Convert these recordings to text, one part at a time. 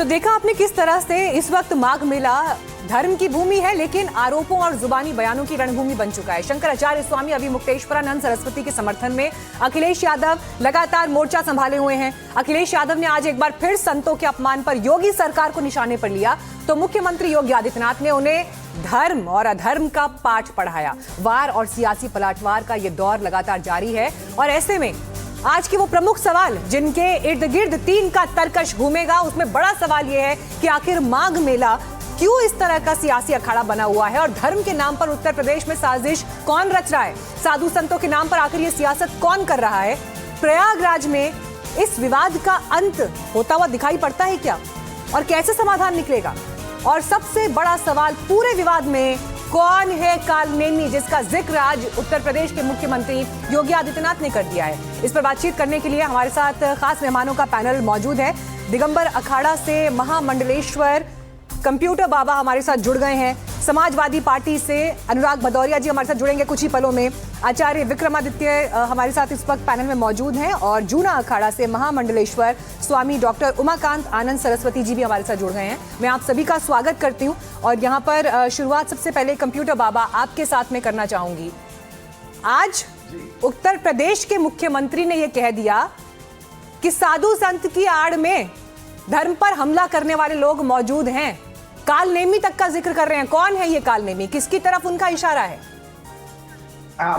तो देखा आपने किस तरह से इस वक्त माघ मेला धर्म की भूमि है, लेकिन आरोपों और जुबानी बयानों की रणभूमि बन चुका है। शंकराचार्य स्वामी अभी मुक्तेश्वरानंद सरस्वती के समर्थन में अखिलेश यादव लगातार मोर्चा संभाले हुए हैं। अखिलेश यादव ने आज एक बार फिर संतों के अपमान पर योगी सरकार को निशाने पर लिया, तो मुख्यमंत्री योगी आदित्यनाथ ने उन्हें धर्म और अधर्म का पाठ पढ़ाया। वार और सियासी पलटवार का यह दौर लगातार जारी है और ऐसे में आज के वो प्रमुख सवाल जिनके इर्द गिर्द तीन का तर्कश घूमेगा, उसमें बड़ा सवाल यह है कि आखिर माघ मेला क्यों इस तरह का सियासी अखाड़ा बना हुआ है और धर्म के नाम पर उत्तर प्रदेश में साजिश कौन रच रहा है, साधु संतों के नाम पर आखिर ये सियासत कौन कर रहा है। प्रयागराज में इस विवाद का अंत होता हुआ दिखाई पड़ता है क्या, और कैसे समाधान निकलेगा। और सबसे बड़ा सवाल पूरे विवाद में, कौन है कालनेमी जिसका जिक्र आज उत्तर प्रदेश के मुख्यमंत्री योगी आदित्यनाथ ने कर दिया है। इस पर बातचीत करने के लिए हमारे साथ खास मेहमानों का पैनल मौजूद है। दिगंबर अखाड़ा से महामंडलेश्वर कंप्यूटर बाबा हमारे साथ जुड़ गए हैं। समाजवादी पार्टी से अनुराग भदौरिया जी हमारे साथ जुड़ेंगे कुछ ही पलों में। आचार्य विक्रमादित्य हमारे साथ इस वक्त पैनल में मौजूद हैं और जूना अखाड़ा से महामंडलेश्वर स्वामी डॉक्टर उमाकांत आनंद सरस्वती जी भी हमारे साथ जुड़ गए हैं। मैं आप सभी का स्वागत करती हूँ और यहाँ पर शुरुआत सबसे पहले कंप्यूटर बाबा आपके साथ में करना चाहूंगी। आज उत्तर प्रदेश के मुख्यमंत्री ने यह कह दिया कि साधु संत की आड़ में धर्म पर हमला करने वाले लोग मौजूद हैं। कालनेमी तक का जिक्र कर रहे हैं। कौन है ये कालनेमी, किसकी तरफ उनका इशारा है?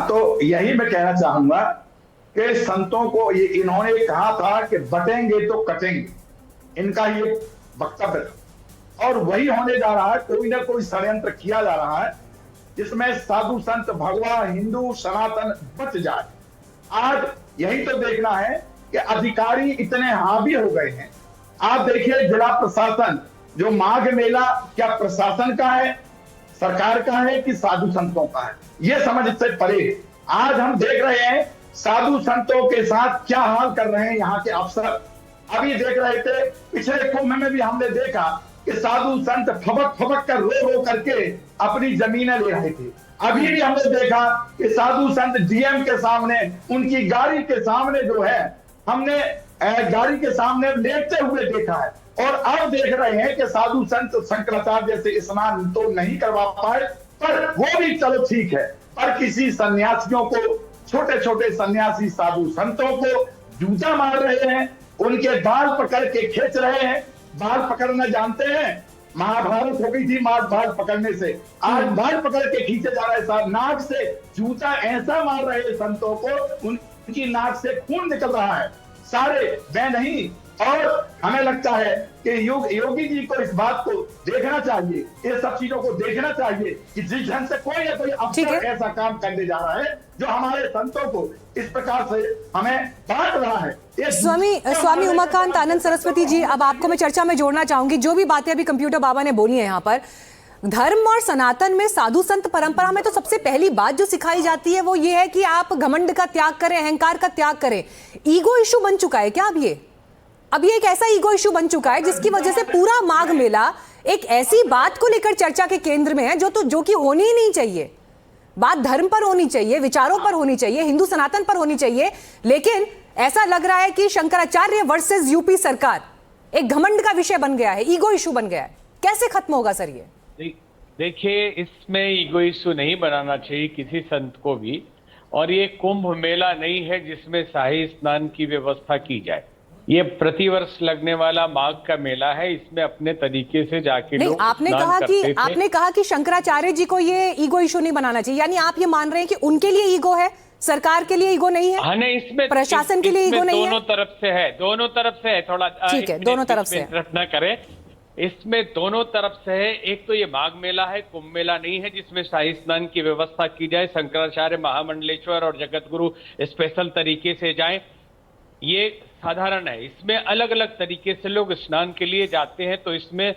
तो यही मैं कहना चाहूंगा कि संतों को ये इन्होंने कहा था कि बटेंगे तो कटेंगे, इनका ये वक्तव्य था और वही होने जा रहा है। कोई ना कोई षड्यंत्र किया जा रहा है जिसमें साधु संत भगवा हिंदू सनातन बच जाए। आज यही तो देखना है कि अधिकारी इतने हावी हो गए हैं। आप देखिए जिला प्रशासन, जो माघ मेला क्या प्रशासन का है, सरकार का है कि साधु संतों का है, ये समझ से परे। आज हम देख रहे हैं साधु संतों के साथ क्या हाल कर रहे हैं यहाँ के अफसर। अभी देख रहे थे पिछले कुंभ में भी हमने देखा कि साधु संत फबक फबक कर रो करके अपनी जमीनें ले रहे थे। अभी भी हमने देखा कि साधु संत डीएम के सामने, उनकी गाड़ी के सामने जो है, हमने गाड़ी के सामने लेटते हुए देखा है। और अब देख रहे हैं कि साधु संत शंकराचार्य जैसे स्नान तो नहीं करवा पाए, पर वो भी चलो ठीक है, पर किसी सन्यासियों को, छोटे छोटे सन्यासी साधु संतों को जूता मार रहे हैं, उनके बाल पकड़ के खींच रहे हैं। बाल पकड़ना जानते हैं, महाभारत हो गई थी बाल पकड़ने से, आज बाल पकड़ के खींचे जा रहे हैं। नाक से जूता ऐसा मार रहे हैं संतों को, उनकी नाक से खून निकल रहा है। सारे वह नहीं। और हमें लगता है कि योगी जी को इस बात को देखना चाहिए, ये सब चीजों को देखना चाहिए कि जिस ढंग से कोई ना कोई अफसर ऐसा काम करने जा रहा है जो हमारे संतों को इस प्रकार से हमें बांट रहा है। स्वामी उमाकांत आनंद सरस्वती जी, अब आपको मैं चर्चा में जोड़ना चाहूंगी। जो भी बातें अभी कंप्यूटर बाबा ने बोली है यहाँ पर, धर्म और सनातन में साधु संत परंपरा में तो सबसे पहली बात जो सिखाई जाती है वो ये है कि आप घमंड का त्याग करें, अहंकार का त्याग करें। ईगो इशू बन चुका है क्या अब ये एक ऐसा ईगो इशू बन चुका है जिसकी वजह से पूरा माघ मेला एक ऐसी बात को लेकर चर्चा के केंद्र में है जो कि होनी ही नहीं चाहिए। बात धर्म पर होनी चाहिए, विचारों पर होनी चाहिए, हिंदू सनातन पर होनी चाहिए, लेकिन ऐसा लग रहा है कि शंकराचार्य वर्सेस यूपी सरकार एक घमंड का विषय बन गया है, ईगो इशू बन गया है। कैसे खत्म होगा सर ये? देखिए, इसमें ईगो इशू नहीं बनाना चाहिए किसी संत को भी, और ये कुंभ मेला नहीं है जिसमें शाही स्नान की व्यवस्था की जाए। ये प्रतिवर्ष लगने वाला माघ का मेला है, इसमें अपने तरीके से जाके लोग आपने कहा कि शंकराचार्य जी को ये ईगो इशू नहीं बनाना चाहिए, यानी आप ये मान रहे हैं कि उनके लिए ईगो है, सरकार के लिए ईगो नहीं है? हाँ, नहीं, इसमें प्रशासन के लिए ईगो नहीं है? दोनों तरफ से है, दोनों तरफ से है। थोड़ा ठीक है, दोनों तरफ से न करें, इसमें दोनों तरफ से है। एक तो ये माघ मेला है, कुंभ मेला नहीं है जिसमें शाही स्नान की व्यवस्था की जाए, शंकराचार्य महामंडलेश्वर और जगत गुरु स्पेशल तरीके से जाएं, ये साधारण है। इसमें अलग अलग तरीके से लोग स्नान के लिए जाते हैं, तो इसमें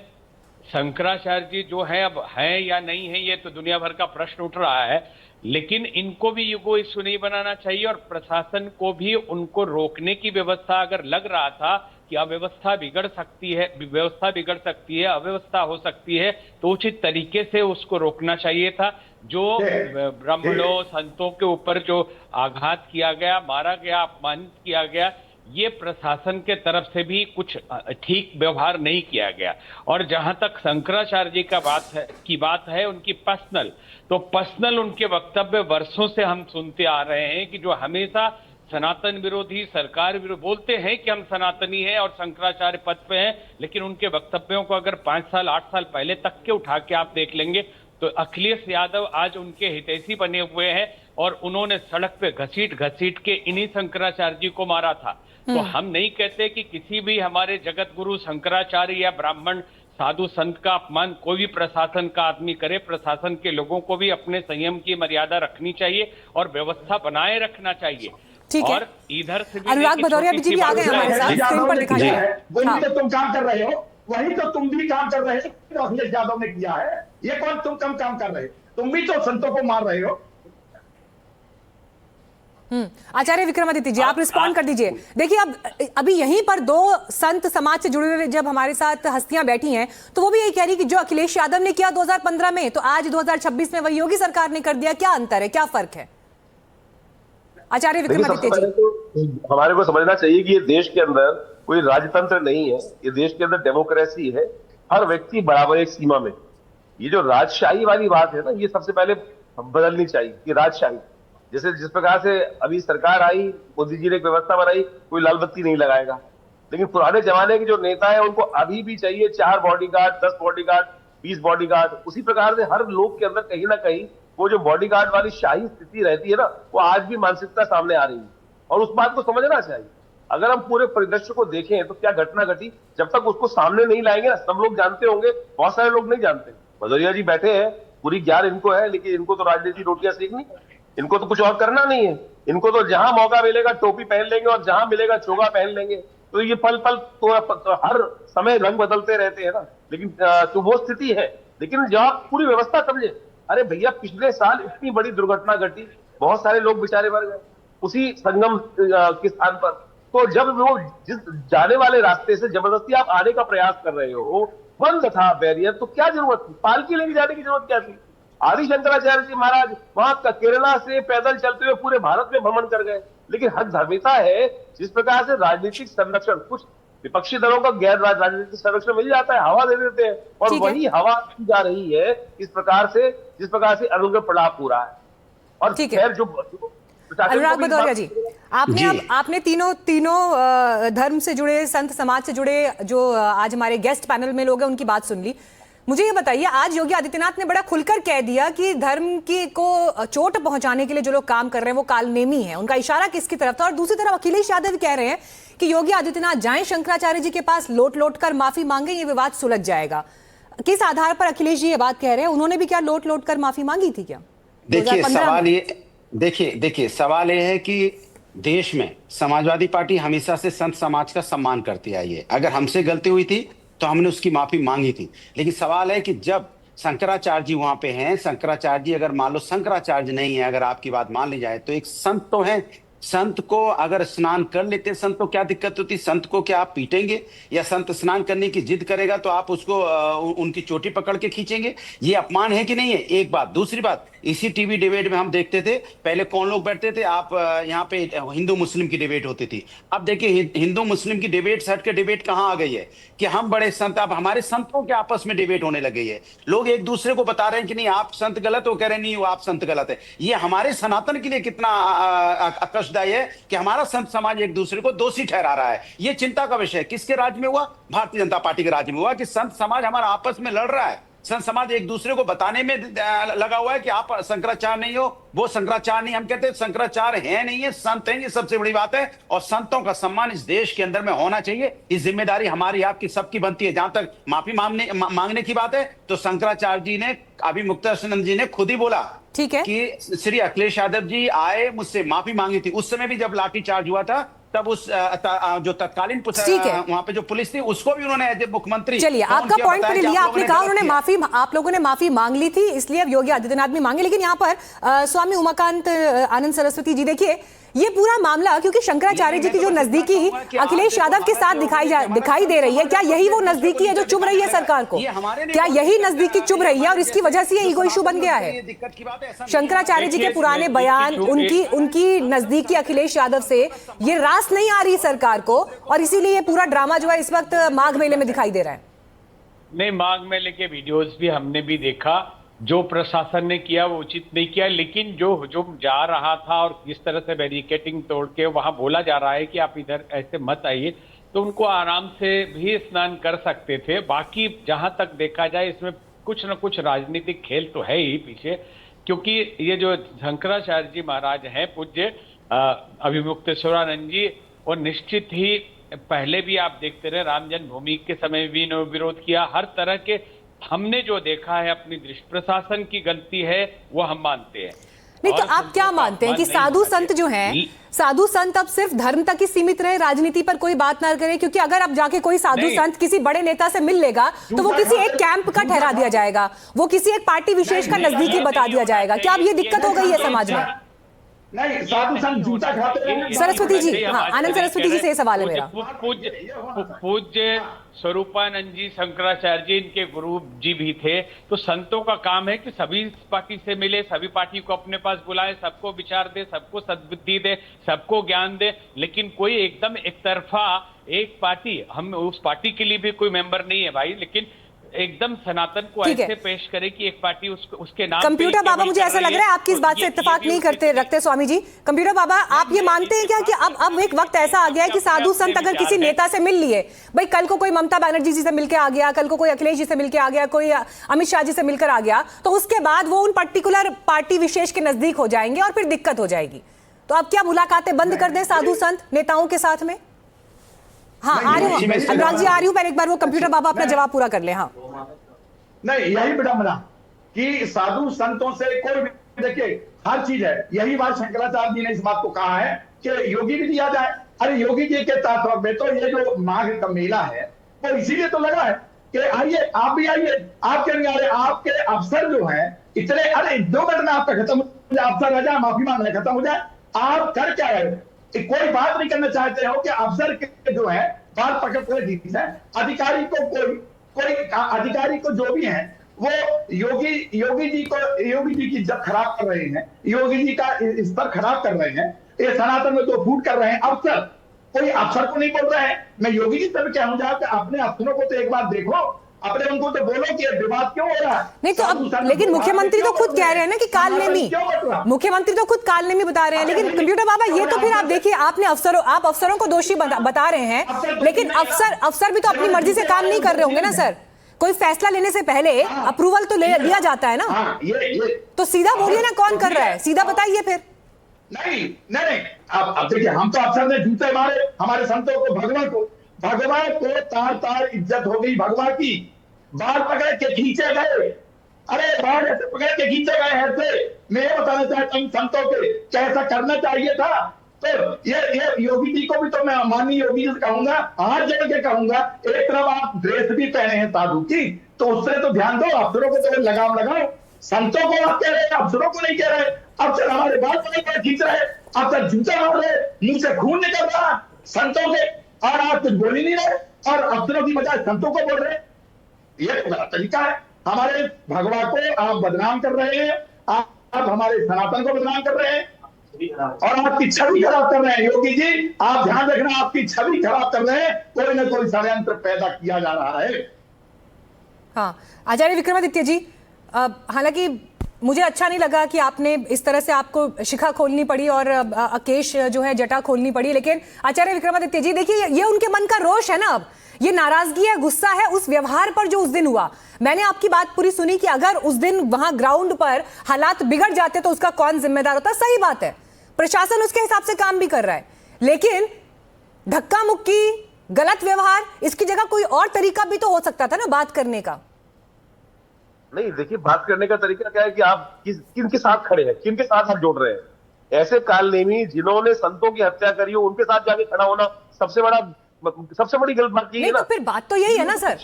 शंकराचार्य जी जो है अब हैं या नहीं है, ये तो दुनिया भर का प्रश्न उठ रहा है। लेकिन इनको भी ईगो इशू नहीं बनाना चाहिए और प्रशासन को भी उनको रोकने की व्यवस्था, अगर लग रहा था कि अव्यवस्था बिगड़ सकती है, व्यवस्था बिगड़ सकती है, अव्यवस्था हो सकती है, तो उचित तरीके से उसको रोकना चाहिए था। जो ब्राह्मणों संतों के ऊपर जो आघात किया गया, मारा गया, अपमानित किया गया, ये प्रशासन के तरफ से भी कुछ ठीक व्यवहार नहीं किया गया। और जहां तक शंकराचार्य जी की बात है उनकी पर्सनल उनके वक्तव्य वर्षों से हम सुनते आ रहे हैं कि जो हमेशा सनातन विरोधी, सरकार विरोधी बोलते हैं कि हम सनातनी हैं और शंकराचार्य पद पे हैं, लेकिन उनके वक्तव्यों को अगर 5 साल 8 साल पहले तक के उठा के आप देख लेंगे तो अखिलेश यादव आज उनके हितैषी बने हुए हैं और उन्होंने सड़क पे घसीट के इन्हीं शंकराचार्य जी को मारा था। तो हम नहीं कहते कि किसी भी हमारे जगत गुरु शंकराचार्य या ब्राह्मण साधु संत का अपमान कोई भी प्रशासन का आदमी करे। प्रशासन के लोगों को भी अपने संयम की मर्यादा रखनी चाहिए और व्यवस्था बनाए रखना चाहिए। ठीक है। और इधर से अनुराग भदौरिया जी भी आ गए हमारे साथ, स्क्रीन पर दिखाइए। वही तो तुम काम कर रहे हो, वही तो तुम भी काम कर रहे हो जो अखिलेश यादव ने किया है। ये कौन तुम कम काम कर रहे हो? तुम भी तो संतों को मार रहे हो। आचार्य विक्रमादित्य जी, आप रिस्पॉन्ड कर दीजिए। देखिए, अब अभी यहीं पर दो संत समाज से जुड़े हुए जब हमारे साथ हस्तियां बैठी हैं तो वो भी यही कह रही कि जो अखिलेश यादव ने किया 2015 में, तो आज 2026 में वही योगी सरकार ने कर दिया। क्या अंतर है, क्या फर्क है? आचार्य विक्रमादित्य जी, तो हमारे को समझना चाहिए कि ये देश के अंदर कोई राजतंत्र नहीं है, ये देश के अंदर डेमोक्रेसी है। हर व्यक्ति बराबर एक सीमा में। ये जो राजशाही वाली बात है ना, ये सबसे पहले बदलनी चाहिए कि राजशाही जैसे जिस प्रकार से अभी सरकार आई, मोदी जी ने एक व्यवस्था बनाई, कोई लाल बत्ती नहीं लगाएगा। लेकिन पुराने जमाने के जो नेता है उनको अभी भी चाहिए 4 बॉडीगार्ड, 10 बॉडीगार्ड, 20 बॉडीगार्ड। उसी प्रकार से हर लोग के अंदर कहीं ना कहीं वो जो बॉडीगार्ड वाली शाही स्थिति रहती है ना, वो आज भी मानसिकता सामने आ रही है और उस बात को समझना चाहिए। अगर हम पूरे परिदृश्य को देखें तो क्या घटना घटी, जब तक उसको सामने नहीं लाएंगे ना, सब लोग जानते होंगे, बहुत सारे लोग नहीं जानते। भदौरिया जी बैठे हैं, पूरी ज्ञान इनको है, लेकिन इनको तो राजनीति रोटियां सीखनी, इनको तो कुछ और करना नहीं है। इनको तो जहां मौका मिलेगा टोपी पहन लेंगे और जहां मिलेगा चोगा पहन लेंगे। तो ये पल पल तो हर समय रंग बदलते रहते हैं ना, लेकिन तो वो स्थिति है। लेकिन जब आप पूरी व्यवस्था समझे, अरे भैया पिछले साल इतनी बड़ी दुर्घटना घटी, बहुत सारे लोग बेचारे मर गए उसी संगम के स्थान पर। तो जब वो जिस जाने वाले रास्ते से जबरदस्ती आप आने का प्रयास कर रहे हो, बंद था बैरियर, तो क्या जरूरत थी? पालकी लेके जाने की जरूरत क्या थी? आदि शंकराचार्य जी महाराज वहां केरला से पैदल चलते हुए पूरे भारत में भ्रमण कर गए। लेकिन हद धर्मिता है, जिस प्रकार से राजनीतिक संरक्षण कुछ विपक्षी दलों का गैर राजनीतिक संरक्षण मिल जाता है, हवा दे देते हैं, और वही हवा की जा रही है इस प्रकार से जिस प्रकार से अरुण का पड़ाव हो रहा है। और खैर जो अनुराग भदौरिया जी, आपने तीनों धर्म से जुड़े, संत समाज से जुड़े जो आज हमारे गेस्ट पैनल में लोग हैं उनकी बात सुन ली। मुझे ये बताइए, आज योगी आदित्यनाथ ने बड़ा खुलकर कह दिया कि धर्म की को चोट पहुंचाने के लिए जो लोग काम कर रहे हैं वो कालनेमी है। उनका इशारा किसकी तरफ था? और दूसरी तरफ अखिलेश यादव कह रहे हैं कि योगी आदित्यनाथ जाएं शंकराचार्य जी के पास, लोट कर माफी मांगे, ये विवाद सुलझ जाएगा। किस आधार पर अखिलेश जी ये बात कह रहे हैं? उन्होंने भी क्या लोट कर माफी मांगी थी क्या? देखिए सवाल ये, देखिए सवाल ये है कि देश में समाजवादी पार्टी हमेशा से संत समाज का सम्मान करती आई है। अगर हमसे गलती हुई थी तो हमने उसकी माफी मांगी थी। लेकिन सवाल है कि जब शंकराचार्य जी वहां पे हैं, शंकराचार्य जी अगर मान लो शंकराचार्य नहीं है, अगर आपकी बात मान ली जाए तो एक संत तो है। संत को अगर स्नान कर लेते संत, तो क्या दिक्कत होती? संत को क्या आप पीटेंगे? या संत स्नान करने की जिद करेगा तो आप उसको उनकी चोटी पकड़ के खींचेंगे? ये अपमान है कि नहीं है? एक बात। दूसरी बात, इसी टीवी डिबेट में हम देखते थे पहले कौन लोग बैठते थे, आप यहाँ पे हिंदू मुस्लिम की डिबेट होती थी। अब देखिए हिंदू मुस्लिम की डिबेट हट के डिबेट कहाँ आ गई है कि हम बड़े संत, अब हमारे संतों के आपस में डिबेट होने लग गई है। लोग एक दूसरे को बता रहे हैं कि नहीं आप संत गलत हो, कह रहे नहीं वो आप संत गलत है। ये हमारे सनातन के लिए कितना कष्टदायी है कि हमारा संत समाज एक दूसरे को दोषी ठहरा रहा है। ये चिंता का विषय किसके राज में हुआ? भारतीय जनता पार्टी के राज में हुआ कि संत समाज हमारा आपस में लड़ रहा है। संत समाज एक दूसरे को बताने में लगा हुआ है कि आप शंकराचार्य नहीं हो, वो शंकराचार्य नहीं। हम कहते हैं शंकराचार्य है नहीं है, संत हैं, ये सबसे बड़ी बात है। और संतों का सम्मान इस देश के अंदर में होना चाहिए। ये जिम्मेदारी हमारी आपकी सबकी बनती है। जहां तक माफी मांगने की बात है तो शंकराचार्य जी ने, अभी मुक्तानंद जी ने खुद ही बोला ठीक है कि श्री अखिलेश यादव जी आए, मुझसे माफी मांगी थी। उस समय भी जब लाठीचार्ज हुआ था तब उस जो तत्कालीन वहां पे जो पुलिस थी उसको भी उन्होंने एज ए मुख्यमंत्री, चलिए आपका पॉइंट तो लिया, आपने कहा उन्होंने माफी, आप लोगों ने माफी मांग ली थी, इसलिए अब योगी आदित्यनाथ भी मांगे। लेकिन यहाँ पर स्वामी उमाकांत आनंद सरस्वती जी, देखिए ये पूरा मामला क्योंकि शंकराचार्य जी की जो नजदीकी अखिलेश यादव के साथ दिखाई दे रही है, क्या यही वो नजदीकी है जो चुभ रही है सरकार को? क्या यही नजदीकी चुभ रही है और इसकी वजह से ये ईगो इशू बन गया है? शंकराचार्य जी के पुराने बयान, उनकी नजदीकी अखिलेश यादव से ये रास नहीं आ रही सरकार को, और इसीलिए ये पूरा ड्रामा जो है इस वक्त माघ मेले में दिखाई दे रहा है। नहीं, माघ मेले के वीडियोस भी हमने भी देखा, जो प्रशासन ने किया वो उचित नहीं किया, लेकिन जो हुजूम जा रहा था और किस तरह से बैरिकेटिंग तोड़ के वहां बोला जा रहा है कि आप इधर ऐसे मत आइए, तो उनको आराम से भी स्नान कर सकते थे। बाकी जहां तक देखा जाए इसमें कुछ न कुछ राजनीतिक खेल तो है ही पीछे, क्योंकि ये जो शंकराचार्य जी महाराज हैं पूज्य अभिमुक्तेश्वरानंद जी, वो निश्चित ही पहले भी आप देखते रहे, राम जन्मभूमि के समय भी इन्होंने विरोध किया। हर तरह के हमने जो देखा है अपनी दृष्टि, प्रशासन की गलती है वो हम मानते हैं। नहीं तो आप क्या मानते हैं कि साधु संत जो हैं, साधु संत अब सिर्फ धर्म तक ही सीमित रहे, राजनीति पर कोई बात ना करे? क्योंकि अगर अब जाके कोई साधु संत किसी बड़े नेता से मिल लेगा तो वो किसी एक कैंप का ठहरा दिया जाएगा, वो किसी एक पार्टी विशेष का नजदीकी बता दिया जाएगा। क्या अब ये दिक्कत हो गई है समाज में? नहीं, साधु संत जूता खाते हैं। सरस्वती जी, हाँ, आनंद सरस्वती जी से सवाल है मेरा। पूज्य स्वरूपानंद जी शंकराचार्य जी इनके गुरु जी भी थे, तो संतों का काम है कि सभी पार्टी से मिले, सभी पार्टी को अपने पास बुलाए, सबको विचार दे, सबको सद्बुद्धि दे, सबको ज्ञान दे। लेकिन कोई एकदम एक तरफा एक पार्टी, हम उस पार्टी के लिए भी कोई मेंबर नहीं है भाई, लेकिन एकदम सनातन को ऐसे पेश करे कि एक पार्टी उसके नाम। कंप्यूटर बाबा, मुझे ऐसा लग रहा है आपकी इस बात से इत्तेफाक नहीं रखते स्वामी जी। कंप्यूटर बाबा, आप ये मानते हैं क्या कि अब एक वक्त ऐसा आ गया है कि साधु संत अगर किसी नेता से मिल लिए, भाई कल को कोई ममता बनर्जी जी से मिलकर आ गया, कल को कोई अखिलेश जी से मिलकर आ गया, कोई अमित शाह जी से मिलकर आ गया, तो उसके बाद वो उन पर्टिकुलर पार्टी विशेष के नजदीक हो जाएंगे और फिर दिक्कत हो जाएगी। तो अब क्या मुलाकातें बंद कर दें साधु संत नेताओं के साथ में? हाँ, अनुराग जी आ रही हूँ, पहले एक बार वो कंप्यूटर बाबा अपना जवाब पूरा कर ले। हाँ, नहीं, यही विडंबना कि साधु संतों से कोई भी, देखिए हर चीज है, यही बात शंकराचार्य जी ने इस बात को कहा है कि योगी भी दिया जाए। अरे योगी जी के तहत में तो ये जो माघ का मेला है वो इसीलिए तो लगा है कि आइए, आप भी आइए, आप क्यों नहीं आ रहे? आपके अफसर जो है इतने, अरे 2 मिनट में आपका खत्म हो जाए, अफसर आ जाए, माफी मांगना खत्म हो जाए, आप कर क्या रहे? कोई बात नहीं करना चाहते हो कि अफसर के जो है बात पकड़ कर जीत है, अधिकारी को कोई अधिकारी को जो भी है वो योगी जी की इज्जत खराब कर रहे हैं, योगी जी का स्तर खराब कर रहे हैं, ये सनातन में तो फूट कर रहे हैं। अफसर, कोई अफसर को नहीं बोल रहे हैं। मैं योगी जी से कहूँ कि अपने अफसरों को तो एक बार देखो, अपने उनको तो बोलो कि विवाद क्यों हो रहा है। नहीं तो अब, लेकिन मुख्यमंत्री तो खुद कह रहे हैं ना कि कालनेमी, मुख्यमंत्री तो खुद कालनेमी बता रहे हैं। लेकिन कंप्यूटर बाबा, ये तो फिर आप देखिए, आप अफसरों को दोषी बता रहे हैं, लेकिन अफसर भी तो अपनी मर्जी से काम नहीं कर रहे होंगे ना सर? कोई फैसला लेने से पहले अप्रूवल तो लिया जाता है ना। तो सीधा बोलिए ना, कौन कर रहा है, सीधा बताइए फिर। नहीं, अब देखिए, हम तो अफसर ने जूते मारे हमारे संतों को, भगवान को तार इज्जत हो गई भगवान की। बाल पकड़ के खींचे गए, अरे बाल ऐसे पकड़ के खींचे गए ऐसे। मैं ये बताना चाहता हूँ संतों के कैसा करना चाहिए था। तो ये योगी जी को भी तो मैं माननीय योगी जी से कहूंगा, हाथ जोड़ के कहूंगा, एक तरफ आप ड्रेस भी पहने हैं साधु की, तो उससे तो ध्यान दो, अफसरों को तो लगाम लगाओ। संतों को आप कह रहे हैं, अफसरों को नहीं कह रहे। अफसर हमारे बाल पकड़ खींच रहे, अफसर जूता मार रहे, मुंह से खून निकल रहा संतों के, और आप कुछ बोल ही नहीं रहे, और अफसरों की बजाय संतों को बोल रहे। ये गलत तरीका है। हमारे भगवान को आप बदनाम कर रहे हैं, आप हमारे सनातन को बदनाम कर रहे हैं, और आपकी छवि खराब कर रहे हैं। योगी जी, आप ध्यान रखना, आपकी छवि खराब कर रहे हैं। कोई ना कोई षड्यंत्र पैदा किया जा रहा है। हाँ, आचार्य विक्रमादित्य जी, हालांकि मुझे अच्छा नहीं लगा कि आपने इस तरह से आपको शिखा खोलनी पड़ी और अकेश जो है जटा खोलनी पड़ी, लेकिन आचार्य विक्रमादित्य जी देखिए, ये उनके मन का रोष है ना, अब ये नाराजगी है, गुस्सा है उस व्यवहार पर जो उस दिन हुआ। मैंने आपकी बात पूरी सुनी कि अगर उस दिन वहां ग्राउंड पर हालात बिगड़ जाते तो उसका कौन जिम्मेदार होता। सही बात है, प्रशासन उसके हिसाब से काम भी कर रहा है, लेकिन धक्का मुक्की, गलत व्यवहार, इसकी जगह कोई और तरीका भी तो हो सकता था ना बात करने का। नहीं, देखिए, बात करने का तरीका क्या है कि आप किनके साथ खड़े हैं, किनके साथ आप जोड़ रहे हैं। ऐसे कालनेमी जिन्होंने संतों की हत्या करी हो, उनके साथ जाके खड़ा होना सबसे बड़ा सबसे बड़ी गलत बात यही नहीं है तो ना। फिर बात तो यही है ना सर,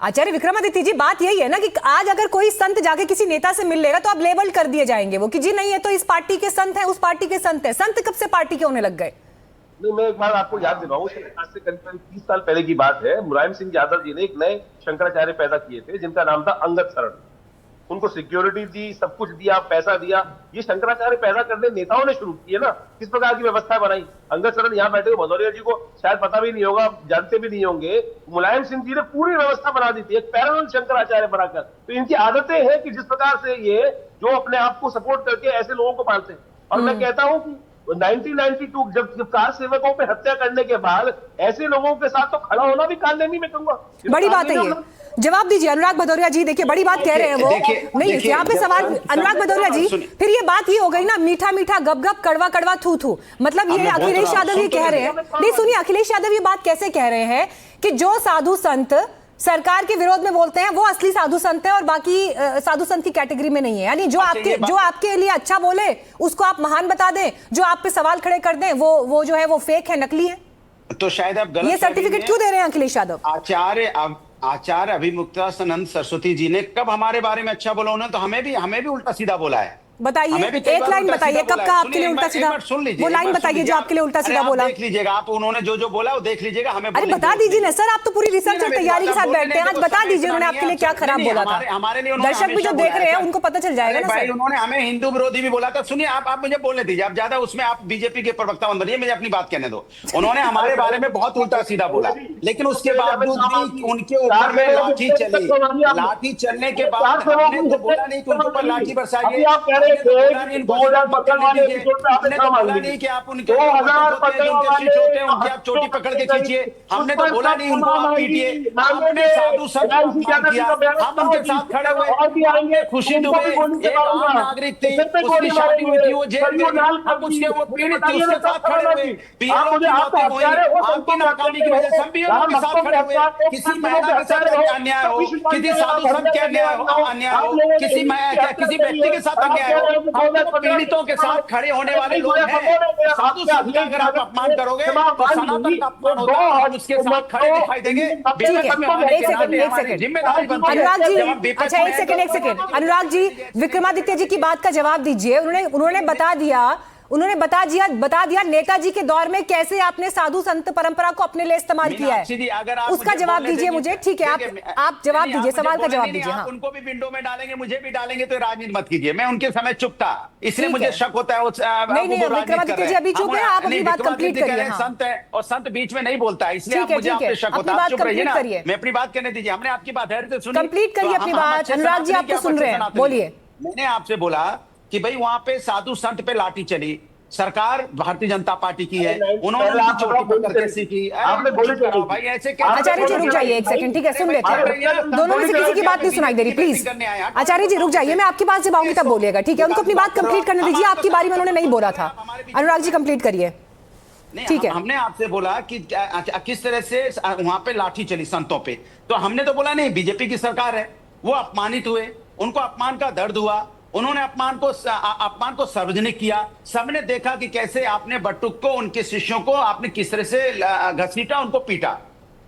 आचार्य विक्रमादित्य जी, बात यही है ना कि आज अगर कोई संत जाके किसी नेता से मिल लेगा तो अब लेबल कर दिए जाएंगे वो कि जी नहीं है तो इस पार्टी के संत है, उस पार्टी के संत है। संत कब से पार्टी के होने लग गए? नहीं, मैं एक बार आपको याद दिलाऊं, आज से करीब 30 साल पहले की बात है। मुलायम सिंह यादव जी ने एक नए शंकराचार्य पैदा किए थे जिनका नाम था अंगद शरण। उनको सिक्योरिटी दी, सब कुछ दिया, पैसा दिया। ये शंकराचार्य पैदा करने नेताओं ने शुरू किए ना, किस प्रकार की व्यवस्था बनाई। अंगद शरण यहाँ बैठे भदौरिया जी को शायद पता भी नहीं होगा, जानते भी नहीं होंगे, मुलायम सिंह जी ने पूरी व्यवस्था बना दी थी, एक पैरेलल शंकराचार्य बनाकर। तो इनकी आदतें हैं कि जिस प्रकार से ये जो अपने आप को सपोर्ट करके ऐसे लोगों को पालते हैं। और मैं कहता हूं कि 1992 जब कार सेवकों पे हत्या करने के बाद ऐसे लोगों के साथ तो खड़ा होना भी कानूनी, मैं कहूंगा बड़ी बात है ये। जवाब दीजिए अनुराग भदौरिया जी। देखिए बड़ी बात कह रहे हैं वो, नहीं यहाँ पे सवाल अनुराग भदौरिया जी, फिर ये बात ये हो गई ना, मीठा मीठा गप गप कड़वा कड़वा थू थू, मतलब ये अखिलेश यादव ये कह रहे हैं, नहीं सुनिए, अखिलेश यादव ये बात कैसे कह रहे हैं कि जो साधु संत सरकार के विरोध में बोलते हैं वो असली साधु संत है और बाकी साधु संत की कैटेगरी में नहीं है। यानी जो आपके लिए अच्छा बोले उसको आप महान बता दें, जो आप पे सवाल खड़े कर दें वो जो है वो फेक है, नकली है। तो शायद आप गलत ये सर्टिफिकेट क्यों दे रहे हैं अखिलेश यादव? आचार्य अभिमुक्तानंद सरस्वती जी ने कब हमारे बारे में अच्छा बोला? उन्होंने तो हमें भी उल्टा सीधा बोला है। बताइए, एक लाइन बताइए कब कहा आपके लिए उल्टा सीधा? वो लाइन बताइए जो आपके लिए उल्टा सीधा बोला। देख लीजिएगा आप, उन्होंने जो बोला वो देख लीजिएगा। हमें अरे बता दीजिए ना सर, आप तो पूरी रिसर्च और तैयारी के साथ बैठते हैं, आज बता दीजिए उन्होंने आपके लिए क्या खराब बोला था। दर्शक भी जो देख रहे हैं उनको पता चल जाएगा ना सर। उन्होंने हमें हिंदू विरोधी भी बोला था। सुनिए आप मुझे बोलने दीजिए, आप ज्यादा उसमें आप बीजेपी के प्रवक्ता बन बनिए, मुझे अपनी बात कहने दो। उन्होंने हमारे बारे में बहुत उल्टा सीधा बोला, लेकिन उसके बावजूद भी उनके ऊपर में लाठी चली। लाठी चलने के बाद हमने तो बोला नहीं कि उनके ऊपर लाठी बरसाइए। 2015 वाले एपिसोड में आपने बोला नहीं कि आप उनके 2015 उनकी आप चोटी पकड़ के खींचिए। हमने तो बोला नहीं उनको आप पीटिए। हमने साधु संत किया, हम उनके साथ खड़े हुए, खुशी दुबे एक आम नागरिक थी, उसकी शादी हुई थी, वो जेल में, हम उसके वो पीड़ित थे, उसके साथ खड़े हुए। बीएलओ की मौतें हुई, आपकी नाकामी की वजह से हम बीएलओ के साथ खड़े हुए। किसी महिला के साथ अन्याय हो, किसी साधु संत के अन्याय हो, किसी व्यक्ति के साथ अन्याय हो, पीड़ितों के साथ खड़े होने वाले लोग हैं। साधु संत का अगर आप अपमान करोगे तो सनातन का अपमान होगा, हम उसके साथ खड़े दिखाई देंगे। एक सेकंड जिम्मेदारी अनुराग जी, अच्छा एक सेकंड अनुराग जी, विक्रमादित्य जी की बात का जवाब दीजिए। उन्होंने बता दिया नेताजी के दौर में कैसे आपने साधु संत परंपरा को अपने लिए इस्तेमाल किया है, उसका जवाब दीजिए मुझे। ठीक है, आप जवाब दीजिए, सवाल का जवाब दीजिए। हाँ, उनको भी विंडो में डालेंगे, मुझे भी डालेंगे, तो राजनीति मत कीजिए। मैं उनके समय चुप था, इसलिए मुझे शक होता है। नहीं विक्रमादित्य जी अभी चुप है, आप अपनी बात कंप्लीट करिए। संत है और संत बीच में नहीं बोलता है, इसलिए मुझे आप पे शक होता है। चुप रहिए ना, मैं अपनी बात कहने दीजिए। हमने आपकी बात कंप्लीट करिए अपनी बात। अनुराग जी आप तो सुन रहे हैं, बोलिए। मैंने आपसे बोला कि भाई वहां पे साधु संत पे लाठी चली, सरकार भारतीय जनता पार्टी की है, उन्होंने चोटी पकड़ के सीखी। आपने बोली तो भाई ऐसे आचार्य जी रुक जाइए एक सेकंड, ठीक है, सुन लेते हैं। दोनों में से किसी की बात नहीं सुनाई दे रही, प्लीज आचार्य जी रुक जाइए, मैं आपकी बात जब आऊंगी तब बोलिएगा, ठीक है? उनको अपनी बात कंप्लीट करने दीजिए, आपकी बारी में उन्होंने नहीं बोला था। अनुराग जी कंप्लीट करिए, ठीक है? हमने आपसे बोला कि किस तरह से वहां पे लाठी चली संतों पे, तो हमने तो बोला नहीं बीजेपी की सरकार है, वो अपमानित हुए, उनको अपमान का दर्द हुआ, उन्होंने अपमान को सार्वजनिक किया। सबने देखा कि कैसे आपने बटुक को, उनके शिष्यों को आपने किस तरह से घसीटा, उनको पीटा।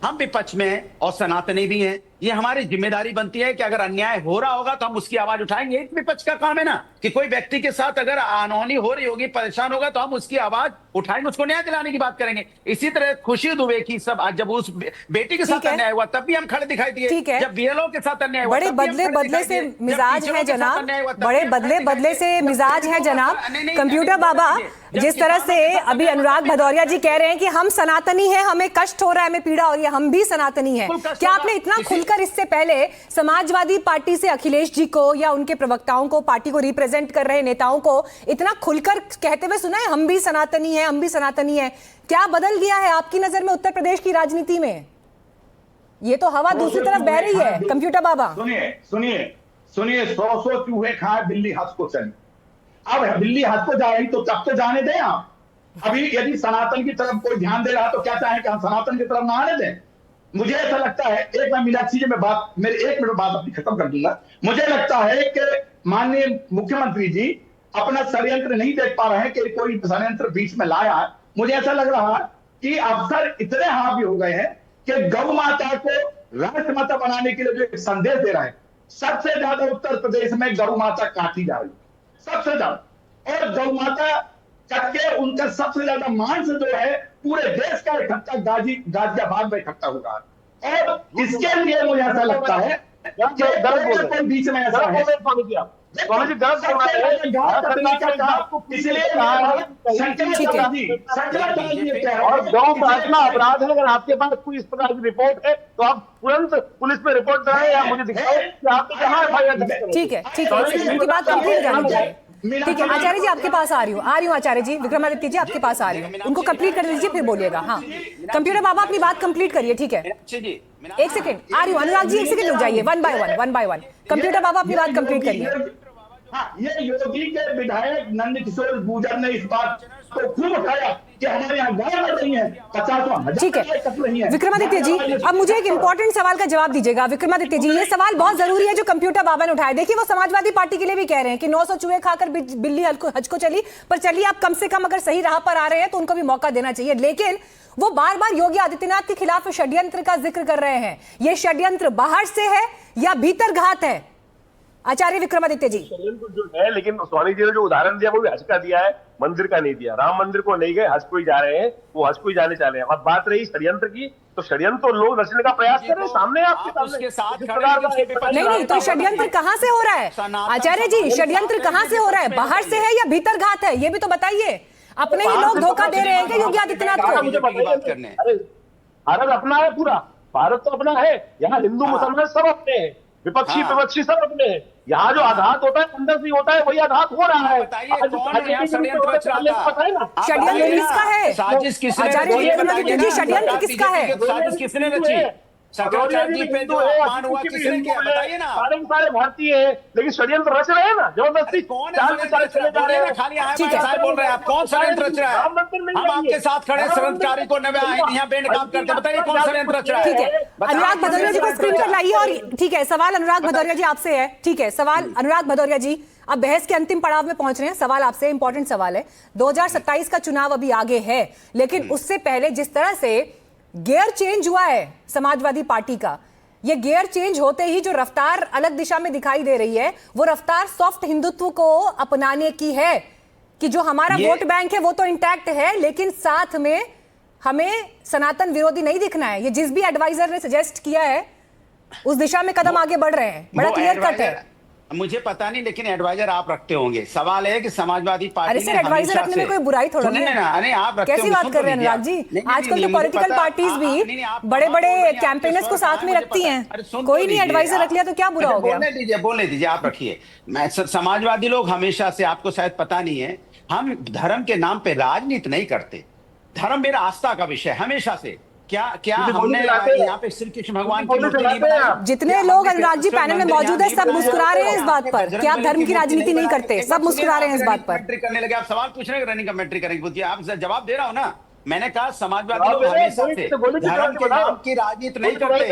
हम विपक्ष में हैं और सनातनी भी हैं, ये हमारी जिम्मेदारी बनती है कि अगर अन्याय हो रहा होगा तो हम उसकी आवाज उठाएंगे। एक विपक्ष का काम है ना कि कोई व्यक्ति के साथ अगर अनहोनी हो रही होगी, परेशान होगा, तो हम उसकी आवाज उठाएंगे, उसको न्याय दिलाने की बात करेंगे। इसी तरह खुशी दुबे की सब जब उस बेटी के साथ अन्याय हुआ तब भी हम खड़े दिखाई दिए, जब बीएलओ के साथ अन्याय हुआ, बड़े बदले से मिजाज है जनाब, बड़े बदले से मिजाज है जनाब। कंप्यूटर बाबा, जिस तरह से अभी अनुराग भदौरिया जी कह रहे हैं कि हम सनातनी हैं, हमें कष्ट हो रहा है, हमें पीड़ा हो रही है, हम भी सनातनी हैं, क्या आपने इतना खुलकर इससे पहले समाजवादी पार्टी से अखिलेश जी को या उनके प्रवक्ताओं को, पार्टी को रिप्रेजेंट कर रहे नेताओं को इतना खुलकर कहते हुए सुना है हम भी सनातनी हैं, हम भी सनातनी हैं? क्या बदल गया है आपकी नजर में उत्तर प्रदेश की राजनीति में? ये तो हवा दूसरी तरफ बह रही है। कंप्यूटर बाबा सुनिए 100 चूहे खाए बिल्ली हंस को चली। अब बिल्ली हंस को जा रही तो तब तो जाने दें आप। अभी यदि सनातन की तरफ कोई ध्यान दे रहा तो क्या चाहें कि हम सनातन की तरफ ना आने दें? मुझे ऐसा लगता है, एक मैं मीनाक्षी जी में बात, मेरे 1 मिनट बात अपनी खत्म कर दूंगा। मुझे लगता है कि माननीय मुख्यमंत्री जी अपना षड्यंत्र नहीं देख पा रहे हैं कि कोई षड्यंत्र बीच में लाया है। मुझे ऐसा लग रहा है कि अफसर इतने हावी हो गए हैं कि गौ माता को राष्ट्रमाता बनाने के लिए जो एक संदेश दे रहा है, सबसे ज्यादा उत्तर प्रदेश में गौ माता काटी जा रही है, सबसे ज्यादा। और गौ माता कट के उनका सबसे ज्यादा मांस जो है पूरे देश का इकट्ठा गाजियाबाद में इकट्ठा हुआ है। और इसके लिए मुझे ऐसा लगता है कि बीच में ऐसा है, स्वामी जी गलत बोल रहे हैं। और गौ काटना अपराध है। अगर आपके पास कोई इस प्रकार की रिपोर्ट है तो आप तुरंत पुलिस में रिपोर्ट कराएं या मुझे दिखाएं कि आपने कहाँ एफआईआर दर्ज कराई। ठीक है, ठीक है, उनकी बात कंप्लीट करनी चाहिए। ठीक है आचार्य जी, आपके पास आ रही हूँ आचार्य जी, विक्रमादित्य जी आपके पास आ रही हूँ, उनको कंप्लीट कर लीजिए फिर बोलिएगा। हाँ, कंप्यूटर बाबा अपनी बात कंप्लीट करिए। ठीक है, एक सेकंड आ रही हूँ। अनुराग जी एक सेकंड रुक जाइए, वन बाय वन। कंप्यूटर बाबा अपनी बात कंप्लीट करिए। हाँ, ये योगी के विधायक नंदकिशोर गुर्जर ने इस बात को खूब उठाया कि हमारे यहाँ गाय मर रही है, 50,000 ठीक है विक्रमादित्य जी, अब मुझे एक इंपॉर्टेंट सवाल का जवाब दीजिएगा। विक्रमादित्य जी, ये सवाल बहुत जरूरी है जो कंप्यूटर बाबा ने उठाया। देखिए वो समाजवादी पार्टी के लिए भी कह रहे हैं कि 900 चूहे खाकर बिल्ली हज को चली, पर चलिए आप कम से कम अगर सही राह पर आ रहे हैं तो उनको भी मौका देना चाहिए। लेकिन वो बार बार योगी आदित्यनाथ के खिलाफ षड्यंत्र का जिक्र कर रहे हैं। ये षड्यंत्र बाहर से है या भीतर घात है? आचार्य विक्रमादित्य जी, जो है, लेकिन स्वामी जी ने जो उदाहरण दिया वो भी हज का दिया है, मंदिर का नहीं दिया। राम मंदिर को नहीं गए, हज को ही जा रहे हैं, वो हज को ही जाने चाह रहे हैं। अब बात रही षड्यंत्र की, तो षड्यंत्र तो लोग रचने का प्रयास कर रहे हैं सामने आपके सामने। नहीं, तो षड्यंत्र कहां से हो रहा है आचार्य जी? षड्यंत्र कहां से हो रहा है, बाहर से है या भीतर घात है? ये भी तो बताइए। अपने ही लोग धोखा दे रहे हैं क्या योगी आदित्यनाथ को? अरे भारत अपना है, पूरा भारत तो अपना है। यहाँ हिंदू मुसलमान सब अपने हैं, विपक्षी विपक्षी सब अपने हैं। यहाँ जो आघात होता है अंदर से होता है, वही आघात हो रहा है। षड्यंत्र किसका है? साजिश किसने? षड्यंत्र किसका है? साजिश किसने रची? शंकराचार्य जी पे जो अपमान हुआ किसने किया बताइए ना। सारे भारतीय है, लेकिन षड्यंत्र रच रहे हैं ना जबरदस्ती। कौन खाली साहब बोल रहे हैं, आप कौन षड्यंत्र रच रहा है? हम आपके साथ खड़े, शरदचारी को नवे यहाँ बैंड काम करते, बताइए कौन षड्यंत्र रच रहा है? ठीक है, अनुराग भदौरिया जी को स्क्रीन पर लाइए। और ठीक है, सवाल अनुराग भदौरिया जी आपसे है। ठीक है, सवाल अनुराग भदौरिया जी, अब बहस के अंतिम पड़ाव में पहुंच रहे हैं। सवाल आपसे इंपॉर्टेंट सवाल है। 2027 का चुनाव अभी आगे है, लेकिन उससे पहले जिस तरह से गियर चेंज हुआ है समाजवादी पार्टी का, ये गियर चेंज होते ही जो रफ्तार अलग दिशा में दिखाई दे रही है, वो रफ्तार सॉफ्ट हिंदुत्व को अपनाने की है कि जो हमारा वोट बैंक है वो तो इंटैक्ट है, लेकिन साथ में हमें सनातन विरोधी नहीं दिखना है। ये जिस भी एडवाइजर ने सजेस्ट किया है उस दिशा में कदम आगे बढ़ रहे हैं। बड़ा क्लियर कट है। मुझे पता नहीं, लेकिन एडवाइजर आप रखते होंगे। सवाल है कि समाजवादी पार्टी ने एडवाइजर रखने में कोई बुराई थोड़ा नहीं है। अरे आप कैसी बात कर रहे हैं अनुराग जी? आजकल तो पॉलिटिकल पार्टीज भी बड़े बड़े कैंपेनर्स को साथ में रखती हैं। कोई नहीं एडवाइजर रख लिया तो क्या बुरा हो गया? बोलने दीजिए, आप रखिए। मैं समाजवादी लोग हमेशा से, आपको शायद पता नहीं है, हम धर्म के नाम पे राजनीति नहीं करते। धर्म मेरा आस्था का विषय हमेशा से। क्या हमने यहाँ पे श्री कृष्ण भगवान की मूर्ति नहीं बनाई? जितने लोग अनुराग जी पैनल में मौजूद है सब मुस्कुरा रहे हैं इस बात पर कि आप धर्म की राजनीति नहीं करते। सब मुस्कुरा रहे हैं इस बात पर। करने लगे, आप सवाल पूछ रहे हैं, रनिंग कमेंट्री करेंगे। आप जवाब दे रहा हूँ ना। मैंने कहा समाजवादी लोग हमेशा से धर्म के नाम की राजनीति नहीं करते।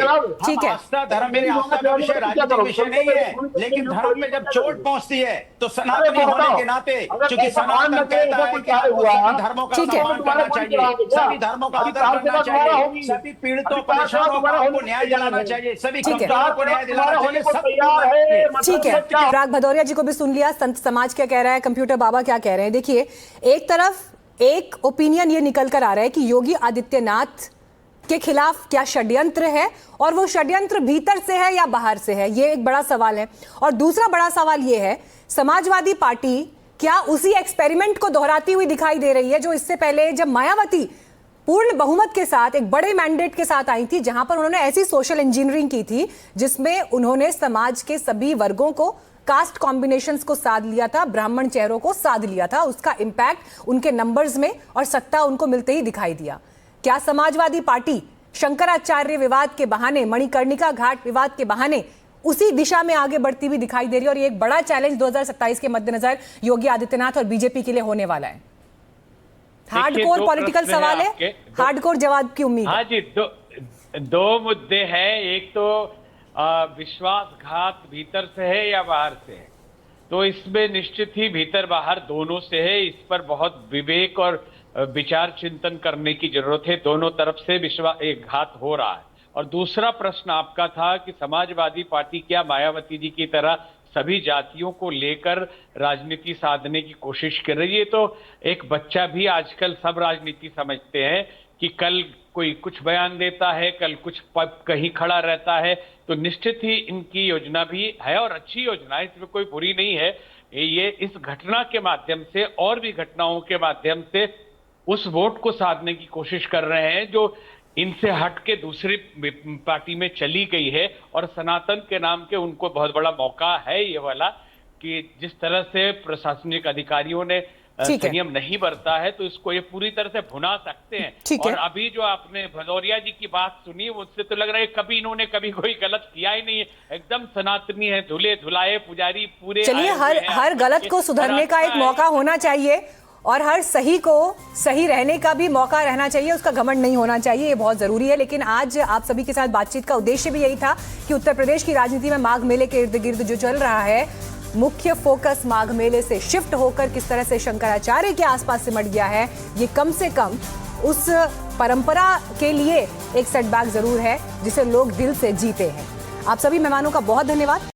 ठीक है, आस्था धर्म मेरी आस्था का विषय, राजनीतिक विषय नहीं है। लेकिन धर्म में जब चोट पहुंचती है तो सनातनी होने के नाते, क्योंकि सनातन कहता है कि सभी धर्मों का सम्मान करना चाहिए, सभी धर्मों का आदर करना चाहिए, सभी पीड़ितों परेशानों को न्याय दिलाना चाहिए, सभी कमजोरों को न्याय दिलाना चाहिए। ठीक है, अनुराग भदौरिया जी को भी सुन लिया। संत समाज क्या कह रहा है, कंप्यूटर बाबा क्या कह रहे हैं। देखिए, एक तरफ एक ओपिनियन ये निकल कर आ रहा है कि योगी आदित्यनाथ के खिलाफ क्या षड्यंत्र है, और वो षड्यंत्र भीतर से है या बाहर से है, ये एक बड़ा सवाल है। और दूसरा बड़ा सवाल ये है, समाजवादी पार्टी क्या उसी एक्सपेरिमेंट को दोहराती हुई दिखाई दे रही है जो इससे पहले जब मायावती पूर्ण बहुमत के साथ एक बड़े मैंडेट के साथ आई थी, जहां पर उन्होंने ऐसी सोशल इंजीनियरिंग की थी जिसमें उन्होंने समाज के सभी वर्गों को, कास्ट कॉम्बिनेशंस को साध लिया था, ब्राह्मण चेहरों को साध लिया था। उसका इंपैक्ट उनके नंबर्स में और सत्ता उनको मिलते ही दिखाई दिया। क्या समाजवादी पार्टी शंकराचार्य विवाद के बहाने, मणिकर्णिका घाट विवाद के बहाने उसी दिशा में आगे बढ़ती हुई दिखाई दे रही है? और ये एक बड़ा चैलेंज 2027 के मद्देनजर योगी आदित्यनाथ और बीजेपी के लिए होने वाला है। हार्डकोर पॉलिटिकल सवाल है, हार्डकोर जवाब की उम्मीद। हाँ जी, दो मुद्दे हैं। एक तो विश्वासघात भीतर से है या बाहर से है, तो इसमें निश्चित ही भीतर बाहर दोनों से है। इस पर बहुत विवेक और विचार चिंतन करने की जरूरत है। दोनों तरफ से एक घात हो रहा है। और दूसरा प्रश्न आपका था कि समाजवादी पार्टी क्या मायावती जी की तरह सभी जातियों को लेकर राजनीति साधने की कोशिश कर रही है? तो एक बच्चा भी आजकल सब राजनीति समझते हैं कि कल कोई कुछ बयान देता है, कल कुछ कहीं खड़ा रहता है, तो निश्चित ही इनकी योजना भी है और अच्छी योजना है, इसमें कोई बुरी नहीं है। ये इस घटना के माध्यम से और भी घटनाओं के माध्यम से उस वोट को साधने की कोशिश कर रहे हैं जो इनसे हट के दूसरी पार्टी में चली गई है। और सनातन के नाम के उनको बहुत बड़ा मौका है ये वाला कि जिस तरह से प्रशासनिक अधिकारियों ने संयम नहीं बरता है, तो इसको ये पूरी तरह से भुना सकते हैं। और अभी जो आपने भदौरिया जी की बात सुनी, उससे तो लग रहा है कभी इन्होंने कभी कोई गलत किया ही नहीं है, एकदम सनातनी है, धुले धुलाए पुजारी पूरे। चलिए, हर गलत को सुधरने का एक मौका होना चाहिए और हर सही को सही रहने का भी मौका रहना चाहिए, उसका घमंड नहीं होना चाहिए, ये बहुत जरूरी है। लेकिन आज आप सभी के साथ बातचीत का उद्देश्य भी यही था कि उत्तर प्रदेश की राजनीति में माघ मेले के इर्द गिर्द जो चल रहा है, मुख्य फोकस माघ मेले से शिफ्ट होकर किस तरह से शंकराचार्य के आसपास सिमट गया है, ये कम से कम उस परंपरा के लिए एक सेटबैक जरूर है जिसे लोग दिल से जीते हैं। आप सभी मेहमानों का बहुत धन्यवाद।